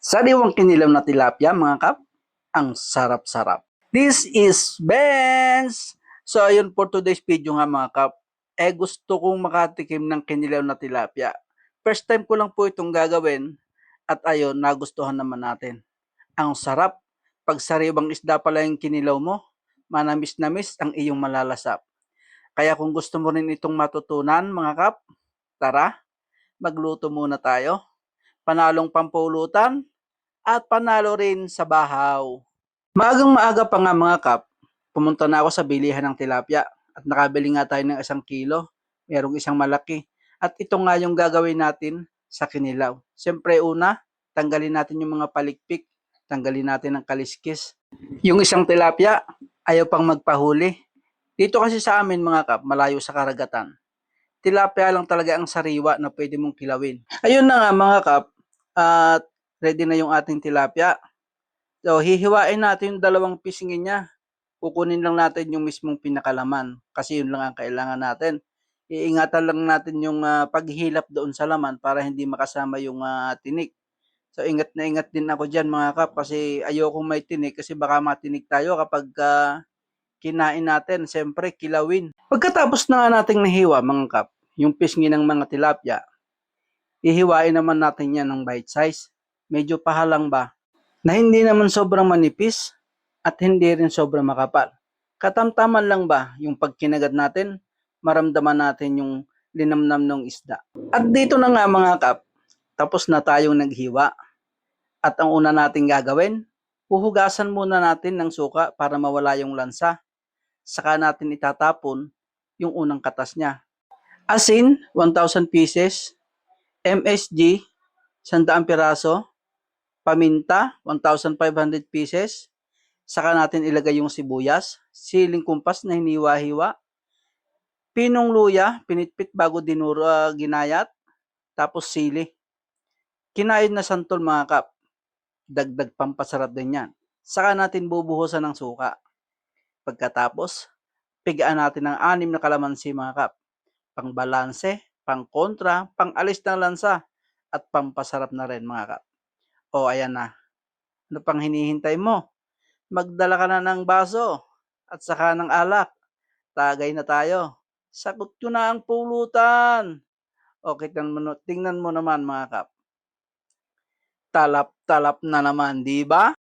Sariwang kinilaw na tilapia mga kap, ang sarap-sarap. This is Benz! So ayun for today's video nga mga kap, gusto kong makatikim ng kinilaw na tilapia. First time ko lang po itong gagawin at ayun, nagustuhan naman natin. Ang sarap, pag sariwang isda pala yung kinilaw mo, manamis-namis ang iyong malalasap. Kaya kung gusto mo rin itong matutunan mga kap, tara, magluto muna tayo. Panalong pampulutan, at panalo rin sa bahaw. Maagang maaga pa nga mga kap, pumunta na ako sa bilihan ng tilapia at nakabili nga tayo ng 1 kilo. Merong isang malaki. At ito nga yung gagawin natin sa kinilaw. Siyempre una, tanggalin natin yung mga palikpik, tanggalin natin ang kaliskis. Yung isang tilapia, ayaw pang magpahuli. Dito kasi sa amin mga kap, malayo sa karagatan. Tilapia lang talaga ang sariwa na pwede mong kilawin. Ayun na nga mga kap, at ready na yung ating tilapia. So, hihiwain natin yung dalawang pisngin niya. Kukunin lang natin yung mismong pinakalaman kasi yun lang ang kailangan natin. Iingatan lang natin yung paghilap doon sa laman para hindi makasama yung tinik. So, ingat na ingat din ako dyan mga kap kasi ayokong may tinik kasi baka matinik tayo kapag kinain natin. Siyempre, kilawin. Pagkatapos na nga nating nahiwa mga kap, yung pisngi ng mga tilapia, hihiwain naman natin yan ng bite size. Medyo pahalang ba? Na hindi naman sobrang manipis at hindi rin sobrang makapal. Katamtaman lang ba yung pagkinagat natin, maramdaman natin yung linamnam ng isda. At dito na nga mga kap, tapos na tayong naghiwa. At ang una nating gagawin, huhugasan muna natin ng suka para mawala yung lansa. Saka natin itatapon yung unang katas niya. Asin, 1,000 pieces. MSG, 100 piraso. Paminta, 1,500 pieces. Saka natin ilagay yung sibuyas, siling kumpas na hiniwa-hiwa, pinong luya, pinitpit bago ginayat, tapos sili. Kinayod na santol mga kap, dagdag pampasarap din yan. Saka natin bubuhusan ng suka. Pagkatapos, pigaan natin ng 6 na kalamansi mga kap. Pangbalanse, pangkontra, pangalis ng lansa, at pampasarap na rin mga kap. O ayan na, ano pang hinihintay mo? Magdala ka na ng baso at saka ng alak. Tagay na tayo. Sagot ko na ang pulutan. Okay, tingnan mo naman mga kap. Talap-talap na naman, di ba?